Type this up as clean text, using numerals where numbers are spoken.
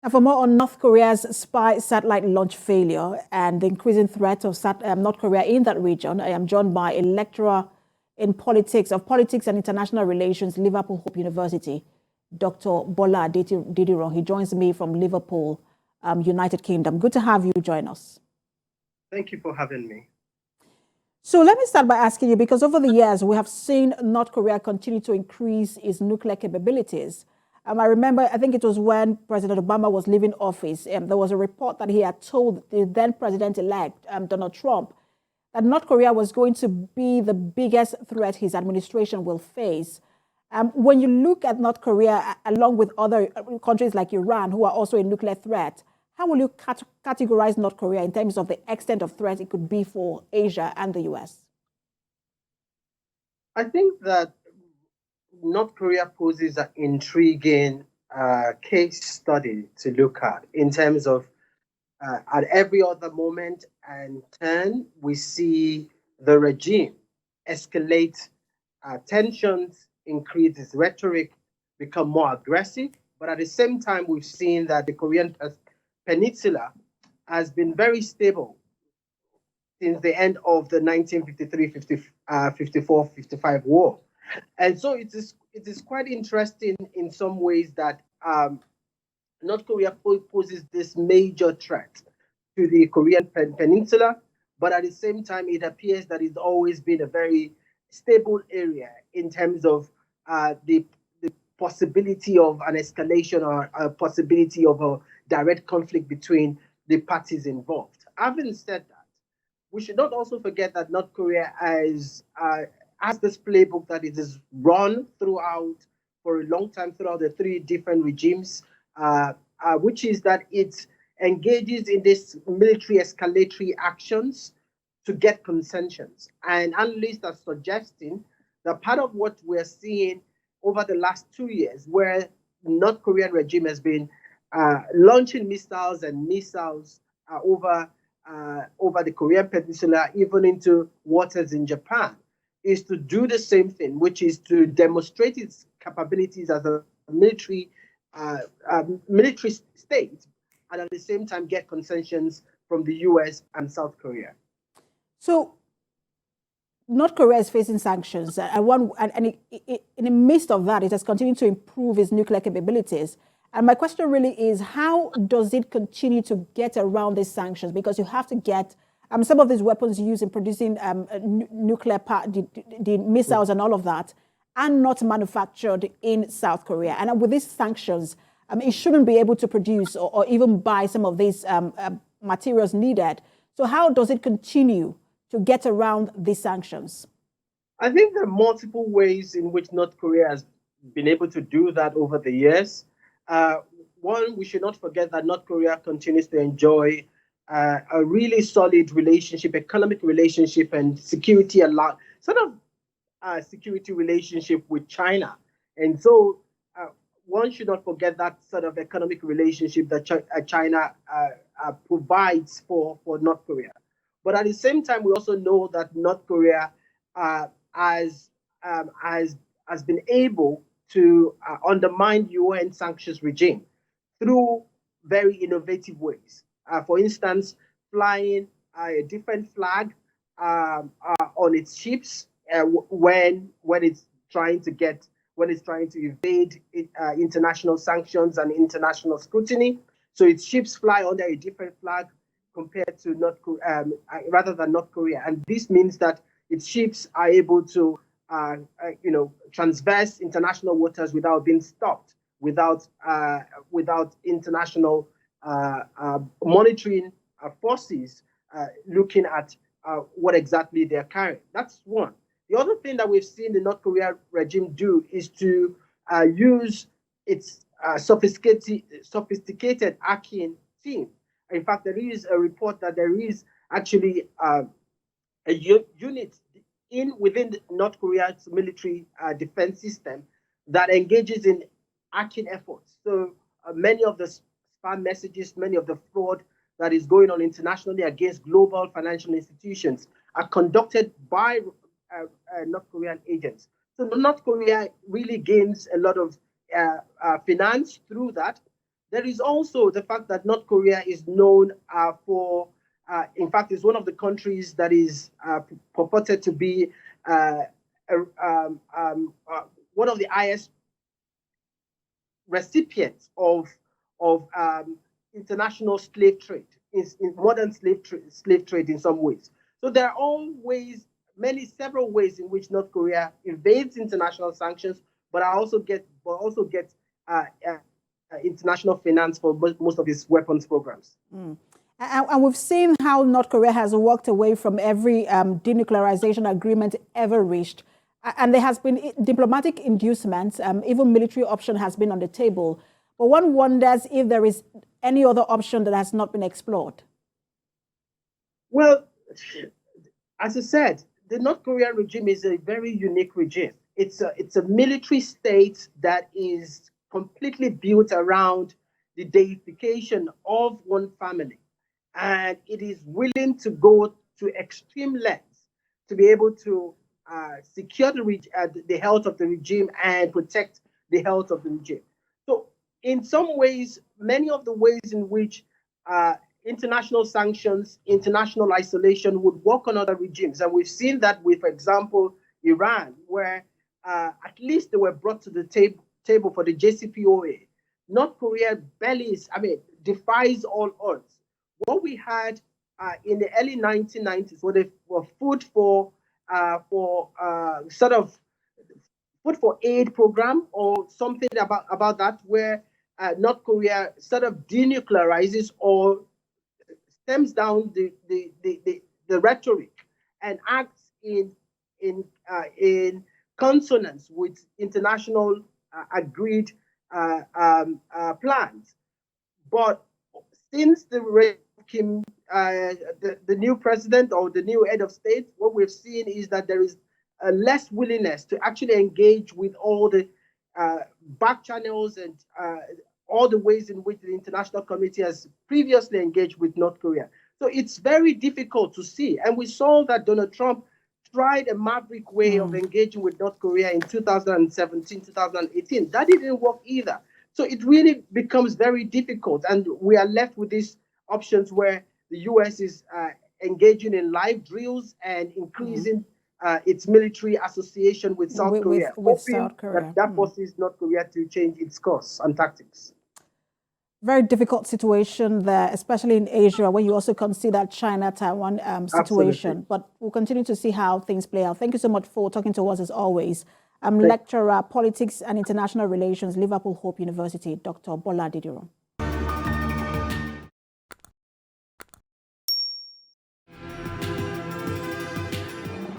And for more on North Korea's spy satellite launch failure and the increasing threat of North Korea in that region, I am joined by a lecturer in politics and international relations, Liverpool Hope University, Dr. Bola Adediran. He joins me from Liverpool, United Kingdom. Good to have you join us. Thank you for having me. So let me start by asking you, because over the years, we have seen North Korea continue to increase its nuclear capabilities. I remember, I think it was when President Obama was leaving office, there was a report that he had told the then president-elect, Donald Trump, that North Korea was going to be the biggest threat his administration will face. When you look at North Korea, along with other countries like Iran, who are also a nuclear threat, how will you categorize North Korea in terms of the extent of threat it could be for Asia and the US? I think that North Korea poses an intriguing case study to look at in terms of at every other moment and turn, we see the regime escalate tensions, increase its rhetoric, become more aggressive. But at the same time, we've seen that the Korean Peninsula has been very stable since the end of the 1953, 54, 55 war. And so it is quite interesting in some ways that North Korea poses this major threat to the Korean Peninsula, but at the same time, it appears that it's always been a very stable area in terms of the possibility of an escalation or a possibility of a direct conflict between the parties involved. Having said that, we should not also forget that North Korea has this playbook that it has run throughout for a long time throughout the three different regimes, which is that it engages in this military escalatory actions to get concessions. And analysts are suggesting that part of what we're seeing over the last 2 years, where North Korean regime has been launching missiles and missiles over the Korean Peninsula, even into waters in Japan, is to do the same thing, which is to demonstrate its capabilities as a military state, and at the same time get concessions from the US and South Korea. So North Korea is facing sanctions, in the midst of that, it has continued to improve its nuclear capabilities. And my question really is, how does it continue to get around these sanctions? Because you have to get some of these weapons used in producing nuclear the missiles and all of that, are not manufactured in South Korea. And with these sanctions, it shouldn't be able to produce or even buy some of these materials needed. So how does it continue to get around these sanctions? I think there are multiple ways in which North Korea has been able to do that over the years. One, we should not forget that North Korea continues to enjoy a really solid relationship, economic relationship, and security security relationship with China. And so one should not forget that sort of economic relationship that China provides for North Korea. But at the same time, we also know that North Korea uh, has, has been able to undermine UN sanctions regime through very innovative ways. For instance, flying a different flag on its ships when it's trying to get when it's trying to evade international sanctions and international scrutiny. So its ships fly under a different flag compared to rather than North Korea, and this means that its ships are able to transverse international waters without being stopped, without international monitoring forces looking at what exactly they're carrying. That's one. The other thing that we've seen the North Korea regime do is to use its sophisticated hacking team. In fact, there is a report that there is actually a unit within North Korea's military defense system that engages in hacking efforts. So many of the spam messages, many of the fraud that is going on internationally against global financial institutions are conducted by North Korean agents. So North Korea really gains a lot of finance through that. There is also the fact that North Korea is known for, in fact, is one of the countries that is purported to be uh, one of the highest recipients of international slave trade, in modern slave trade in some ways. So there are always several ways in which North Korea evades international sanctions, but also get international finance for most of its weapons programs. And we've seen how North Korea has walked away from every denuclearization agreement ever reached. And there has been diplomatic inducements, even military option has been on the table. But one wonders if there is any other option that has not been explored. Well, as I said, the North Korean regime is a very unique regime. It's a military state that is completely built around the deification of one family, and it is willing to go to extreme lengths to be able to secure the health of the regime and protect the health of the regime. So, in some ways, many of the ways in which international sanctions, international isolation would work on other regimes. And we've seen that with, for example, Iran, where at least they were brought to the table for the JCPOA. North Korea defies all odds. What we had in the early 1990s were food for sort of food for aid program or something about that, where North Korea sort of denuclearizes or stems down the rhetoric and acts in consonance with international agreed plans. But since the Kim, the new president or the new head of state, what we've seen is that there is a less willingness to actually engage with all the back channels and all the ways in which the international community has previously engaged with North Korea. So it's very difficult to see. And we saw that Donald Trump tried a maverick way of engaging with North Korea in 2017, 2018. That didn't work either. So it really becomes very difficult. And we are left with these options where the US is engaging in live drills and increasing its military association with South Korea, with South Korea. that forces North Korea to change its course and tactics. Very difficult situation there, especially in Asia, when you also consider China-Taiwan situation. Absolutely. But we'll continue to see how things play out. Thank you so much for talking to us as always. Lecturer, Politics and International Relations, Liverpool Hope University, Dr. Bola Adediran.